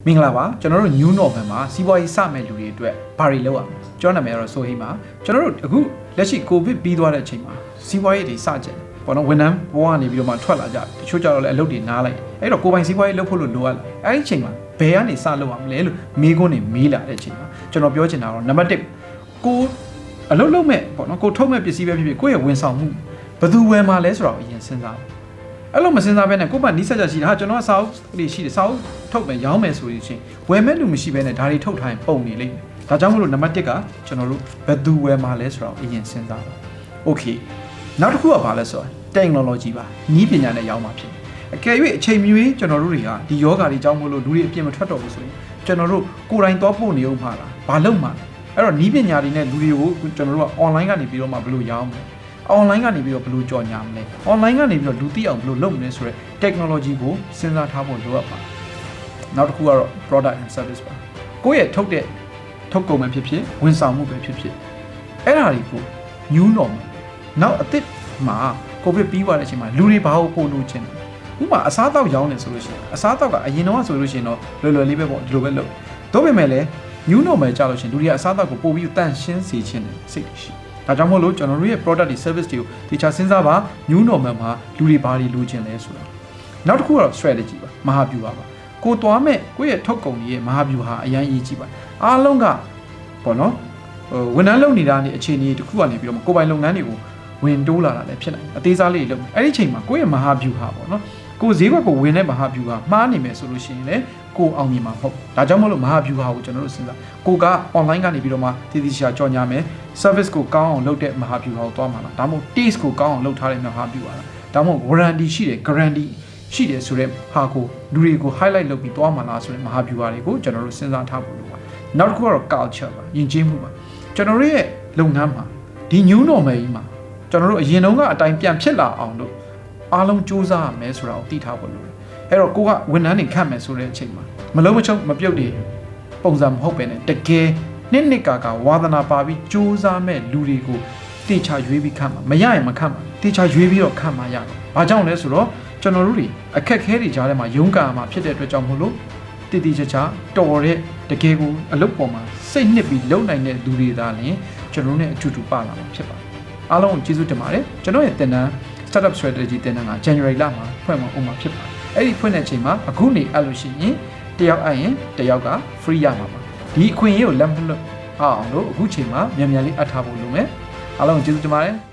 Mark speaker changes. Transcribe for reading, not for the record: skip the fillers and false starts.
Speaker 1: မင်္ဂလာပါကျွန်တော်တို့ new normal မှာစီးပွားရေးစမဲ့လူတွေအတွက်ဘာတွေလုပ်ရမလဲကျွန်တော်နာမည်ကတော့ဆိုဟိမှာကျွန်တော်တို့အခုလက်ရှိ covid ပြီးသွားတဲ့အချိန်မှာစီးပွားရေးတွေစကြတယ်ပေါ့နော်ဝန်ထမ်းဘဝကနေပြီးတော့မှထွက်လာကြတချို့ကြတော့လည်းအလုပ်တွေနားလိုက်အဲ့တော့ကိုပိုင်စီးပွားရေးလုပ်ဖို့လို့လိုအပ်လာအဲ့ဒီအချိန်မှာဘယ်ကနေစလုပ်ရမလဲလို့မေးခွန်းနေမေးလာတဲ့အချိန်မှာကျွန်တော်ပြောချင်တာကတော့နံပါတ်1ကိုအလုပ်လုပ်မဲ့ပေါ့နော်ကိုထုတ်မဲ့ပစ္စည်းပဲဖြစ်ဖြစ်ကိုယ့်ရဲ့ဝန်ဆောင်မှုဘယ်သူဝယ်မှာလဲဆိုတော့အရင်စဉ်းစားအဲ့လိုမစဉ်းစားဘဲနဲ့ကိုယ့်ဘာနီးစက်ချက်ရှိတာဟာကျွန်တော်ကစာအုပ်တွေရှိတယ်စာအုပ်ထုတ်မယ်ရောင်းမယ်ဆိုရင်ဝယ်မဲ့လူမရှိဘဲနဲ့ဒါတွေထုတ်ထားရင်ပုံနေလိမ့်မယ်ဒါကြောင့်မလို့နံပါတ်1ကကျွန်တော်တို့ဘယ်သူဝယ်မှာလဲဆိုတော့အရင်စဉ်းစားပါโอเคနောက်တစ်ခုကဘာလဲဆိုတော့ technology ပါနည်းပညာနဲ့ရောင်းမှာဖြစ်အကယ်၍အချိန်မီကျွန်တော်တို့တွေကဒီယောဂါတွေကြောင့်မို့လို့လူတွေအပြင်မထွက်တော့ဘူးဆိုရင်ကျွန်တော်တို့ကိုယ်တိုင်သွားပို့နေအောင်မှာလားဘာလုပ်မှာအဲ့တော့နည်းပညာတွေနဲ့လူတွေကိုကျွန်တော်တို့က online ကနေပြီးတော့မှဘယ်လိုရောင်းမလဲonline ကနေပြီးတော့ဘယ်လိုကြော်ညာမလဲ online ကနေပြီးတော့လူသိအောင်ဘယ်လိုလုပ်မလဲဆိုတော့ technology ကိုစဉ်းစားထားဖို့လိုအပ်ပါနောက်တစ်ခုကတော့ product and service ပါကိုယ့်ရဲ့ထုတ်ကုန်ပဲဖြစ်ဖြစ်ဝန်ဆောင်မှုပဲဖြစ်ဖြစ်အဲ့ဒါတွေကို new normal နောက်အသစ်မှာ covid ပြီးသွားတဲ့အချိန်မှာလူတွေဘာကိုပို့လို့ချင်းဥပမာအစားအသောက်ရောင်းနေဆိုလို့ရှိရင်အစားအသောက်ကအရင်တော့ဆိုလို့ရှိရင်တော့လွယ်လေးပဲပေါ့ဒီလိုပဲလုပ်တော့ပေမဲ့လည်း new normal ကြာလို့ရှိရင်လူတွေကအစားအသောက်ကိုပို့ပြီးတန့်ရှင်းစေချင်တယ်စိတ်ရှိဒါကြောင့်မို့လို့ကျွန်တော်တို့ရဲ့ product တွေ service တွေကိုတခြားစဉ်းစားပါ new normal မှာလူတွေဘာတွေလိုချင်လဲဆိုတာနောက်တစ်ခုကတော့ strategy ပါမဟာဗျူဟာပါကိုသွားမဲ့ကိုယ့်ရဲ့ထုတ်ကုန်တွေရဲ့မဟာဗျူဟာအရင်အရေးကြီးပါအားလုံးကပေါ့နော်ဝန်ထမ်းလုပ်နေတာနေအခြေအနေတစ်ခုကနေပြီးတော့ကိုယ်ပိုင်လုပ်ငန်းတွေကိုဝင်တိုးလာတာလည်းဖြစ်နိုင်အသေးစားလေးတွေလုပ်အဲ့ဒီအချိန်မှာကိုယ့်ရဲ့မဟာဗျူဟာပေါ့နော်ကိုဈေးကွက်ကိုဝင်တဲ့မဟာဗျူဟာမှားနေမယ်ဆိုလို့ရှိရင်လည်းကိုအောင်မြင်မှာမဟုတ်ဒါကြောင့်မလို့မဟာဗျူဟာကိုကျွန်တော်တို့စဉ်းစားကိုက online ကနေပြီးတော့မှတည်တည်ရှာကြော်ညာမယ် service ကိုကောင်းအောင်လုပ်တဲ့မဟာဗျူဟာကိုသွားမှာလားဒါမှမဟုတ် taste ကိုကောင်းအောင်လုပ်ထားတဲ့မဟာဗျူဟာလားဒါမှမဟုတ် warranty ရှိတယ် guarantee ရှိတယ်ဆိုတဲ့ဟာကိုလူတွေကို highlight လုပ်ပြီးသွားမှာလားဆိုတဲ့မဟာဗျူဟာတွေကိုကျွန်တော်တို့စဉ်းစားထားဖို့လိုပါတယ်နောက်တစ်ခုကတော့ culture ပါယဉ်ကျေးမှုပါကျွန်တော်တို့ရဲ့လုပ်ငန်းမှာဒီ new normal ကြီးမှာကျွန်တော်တို့အရင်တုန်းကအတိုင်းပြန်ဖြစ်လာအောင်လို့အားလုံးစူးစမ်းရမယ်ဆိုတာကိုသိထားဖို့လိုတယ်အဲ့တော့ကိုကဝန်ထမ်းတွေခန့်မယ်ဆိုတဲ့အချိန်မှာမလုံးမချုံမပြုတ်တွေပုံစံမဟုတ်ပဲနဲ့တကယ်နှစ်ကာဝါသနာပါပြီးစူးစမ်းမဲ့လူတွေကိုတေချာရွေးပြီးခန့်မှာမရရင်မခန့်မှာတေချာရွေးပြီးတော့ခန့်မှာရတယ်ဘာကြောင့်လဲဆိုတော့ကျွန်တော်တို့တွေအခက်ခဲတွေကြားထဲမှာရုန်းကန်မှာဖြစ်တဲ့အတွက်ကြောင့်မို့လို့တည်တည်ချာချာတော်တဲ့တကယ်ကိုအလုပ်ပေါ်မှာစိတ်နှစ်ပြီးလုံနိုင်တဲ့လူတွေသားလည်းကျွန်တော်တို့နဲ့အတူတူပါလာမှာဖြစ်ပါတယ်အားလုံးကိုကျေးဇူးတင်ပါတယ်ကျွန်တော်ရဲ့သင်တန်း startup strategy သင်တန်းက January လမှာဖွင့်မှာဥမှာဖြစ်ပါတယ်အဲ့ဒီဖွင့်တဲ့အချိန်မှာအခုနေအဲ့လို့ရှိရင်တယောက်အရင်တယောက်က free ရမှာပါဒီအခွင့်အရေးကိုလက်မလွတ်အောင်လို့အခုချိန်မှာမြန်မြန်လေးအပ်ထားဖို့လိုမယ်အားလုံးကျေးဇူးတင်ပါတယ်